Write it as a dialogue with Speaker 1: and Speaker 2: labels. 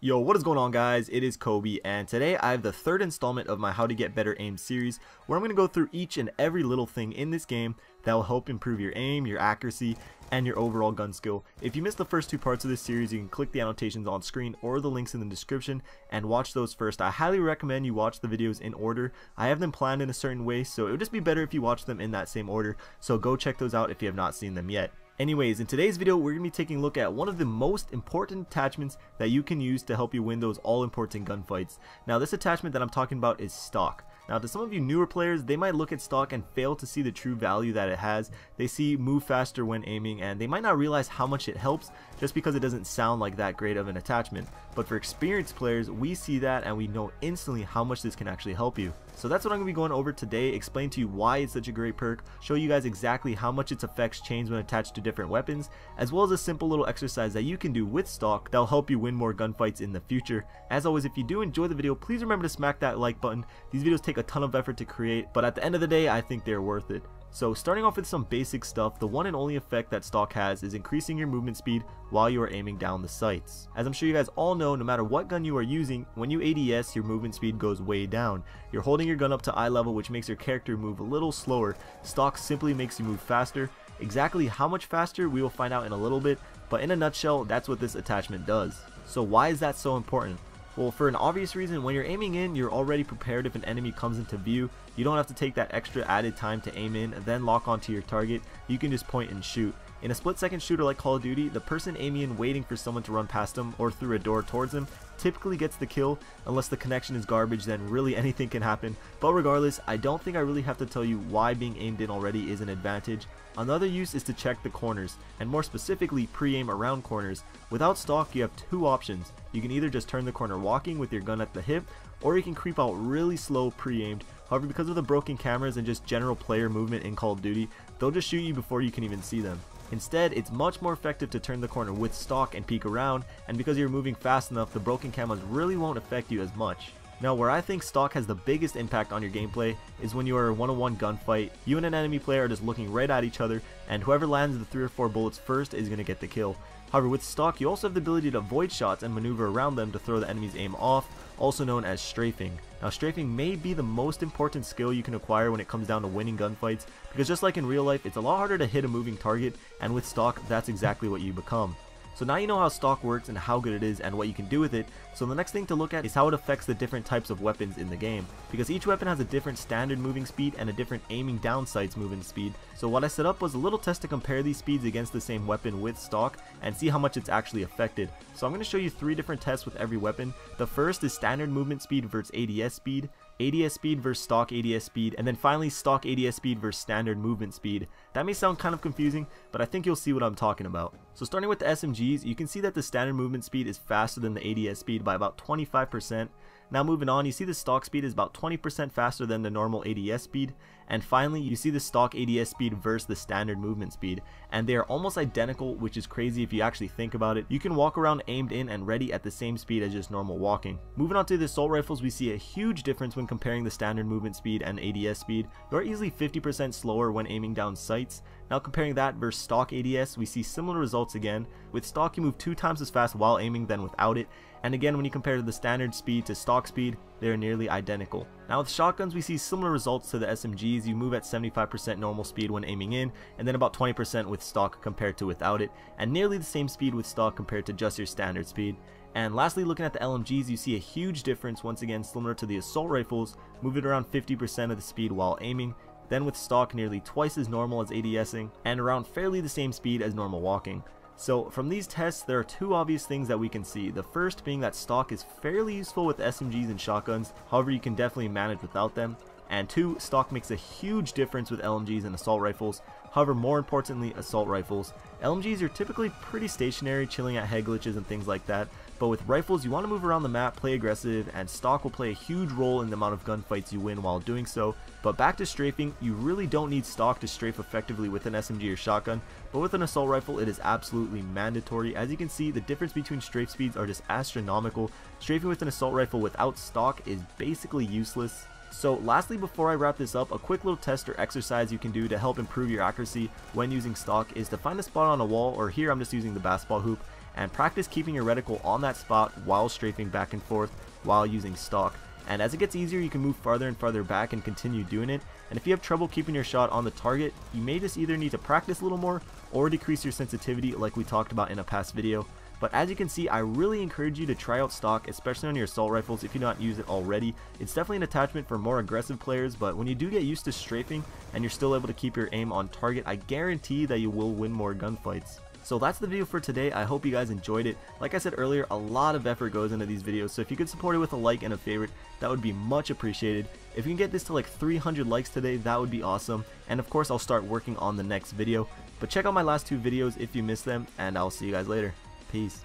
Speaker 1: Yo, what is going on, guys? It is Kobe, and today I have the third installment of my How to Get Better Aim series, where I'm going to go through each and every little thing in this game that will help improve your aim, your accuracy, and your overall gun skill. If you missed the first two parts of this series, you can click the annotations on screen or the links in the description and watch those first. I highly recommend you watch the videos in order. I have them planned in a certain way, so it would just be better if you watch them in that same order, so go check those out if you have not seen them yet. Anyways, in today's video, we're going to be taking a look at one of the most important attachments that you can use to help you win those all-important gunfights. Now, this attachment that I'm talking about is stock. Now, to some of you newer players, they might look at stock and fail to see the true value that it has. They see move faster when aiming, and they might not realize how much it helps just because it doesn't sound like that great of an attachment. But for experienced players, we see that and we know instantly how much this can actually help you. So that's what I'm going to be going over today, explain to you why it's such a great perk, show you guys exactly how much its effects change when attached to different weapons, as well as a simple little exercise that you can do with stock that'll help you win more gunfights in the future. As always, if you do enjoy the video, please remember to smack that like button. These videos take a ton of effort to create, but at the end of the day, I think they're worth it. So starting off with some basic stuff, the one and only effect that stock has is increasing your movement speed while you are aiming down the sights. As I'm sure you guys all know, no matter what gun you are using, when you ADS, your movement speed goes way down. You're holding your gun up to eye level, which makes your character move a little slower. Stock simply makes you move faster. Exactly how much faster we will find out in a little bit, but in a nutshell, that's what this attachment does. So why is that so important? Well, for an obvious reason, when you're aiming in, you're already prepared if an enemy comes into view. You don't have to take that extra added time to aim in and then lock onto your target. You can just point and shoot. In a split-second shooter like Call of Duty, the person aiming in waiting for someone to run past them or through a door towards them typically gets the kill. Unless the connection is garbage, then really anything can happen. But regardless, I don't think I really have to tell you why being aimed in already is an advantage. Another use is to check the corners, and more specifically pre-aim around corners. Without stock, you have two options. You can either just turn the corner walking with your gun at the hip, or you can creep out really slow pre-aimed. However, because of the broken cameras and just general player movement in Call of Duty, they'll just shoot you before you can even see them. Instead, it's much more effective to turn the corner with stock and peek around, and because you're moving fast enough, the broken cameras really won't affect you as much. Now, where I think stock has the biggest impact on your gameplay is when you are a one-on-one gunfight. You and an enemy player are just looking right at each other, and whoever lands the 3 or 4 bullets first is going to get the kill. However, with stock, you also have the ability to avoid shots and maneuver around them to throw the enemy's aim off, also known as strafing. Now, strafing may be the most important skill you can acquire when it comes down to winning gunfights, because just like in real life, it's a lot harder to hit a moving target, and with stock, that's exactly what you become. So now you know how stock works and how good it is and what you can do with it. So the next thing to look at is how it affects the different types of weapons in the game, because each weapon has a different standard moving speed and a different aiming down sights moving speed. So what I set up was a little test to compare these speeds against the same weapon with stock and see how much it's actually affected. So I'm going to show you 3 different tests with every weapon. The first is standard movement speed versus ADS speed, ADS speed versus stock ADS speed, and then finally stock ADS speed versus standard movement speed. That may sound kind of confusing, but I think you'll see what I'm talking about. So starting with the SMGs, you can see that the standard movement speed is faster than the ADS speed by about 25%. Now moving on, you see the stock speed is about 20% faster than the normal ADS speed, and finally you see the stock ADS speed versus the standard movement speed, and they are almost identical, which is crazy if you actually think about it. You can walk around aimed in and ready at the same speed as just normal walking. Moving on to the assault rifles, we see a huge difference when comparing the standard movement speed and ADS speed. They are easily 50% slower when aiming down sights. Now comparing that versus stock ADS, we see similar results again. With stock, you move 2 times as fast while aiming than without it, and again when you compare the standard speed to stock speed, they are nearly identical. Now with shotguns, we see similar results to the SMGs. You move at 75% normal speed when aiming in, and then about 20% with stock compared to without it, and nearly the same speed with stock compared to just your standard speed. And lastly, looking at the LMGs, you see a huge difference, once again similar to the assault rifles, moving around 50% of the speed while aiming, then with stock nearly twice as normal as ADSing, and around fairly the same speed as normal walking. So from these tests, there are 2 obvious things that we can see. The first being that stock is fairly useful with SMGs and shotguns, however you can definitely manage without them. And 2, stock makes a huge difference with LMGs and assault rifles. However, more importantly, assault rifles. LMGs are typically pretty stationary, chilling at head glitches and things like that, but with rifles you want to move around the map, play aggressive, and stock will play a huge role in the amount of gunfights you win while doing so. But back to strafing, you really don't need stock to strafe effectively with an SMG or shotgun, but with an assault rifle it is absolutely mandatory. As you can see, the difference between strafe speeds are just astronomical. Strafing with an assault rifle without stock is basically useless. So lastly, before I wrap this up, a quick little test or exercise you can do to help improve your accuracy when using stock is to find a spot on a wall, or here I'm just using the basketball hoop, and practice keeping your reticle on that spot while strafing back and forth while using stock. And as it gets easier, you can move farther and farther back and continue doing it. And if you have trouble keeping your shot on the target, you may just either need to practice a little more or decrease your sensitivity like we talked about in a past video. But as you can see, I really encourage you to try out stock, especially on your assault rifles if you do not use it already. It's definitely an attachment for more aggressive players, but when you do get used to strafing and you're still able to keep your aim on target, I guarantee that you will win more gunfights. So that's the video for today. I hope you guys enjoyed it. Like I said earlier, a lot of effort goes into these videos, so if you could support it with a like and a favorite, that would be much appreciated. If you can get this to like 300 likes today, that would be awesome. And of course, I'll start working on the next video. But check out my last two videos if you missed them, and I'll see you guys later. Peace.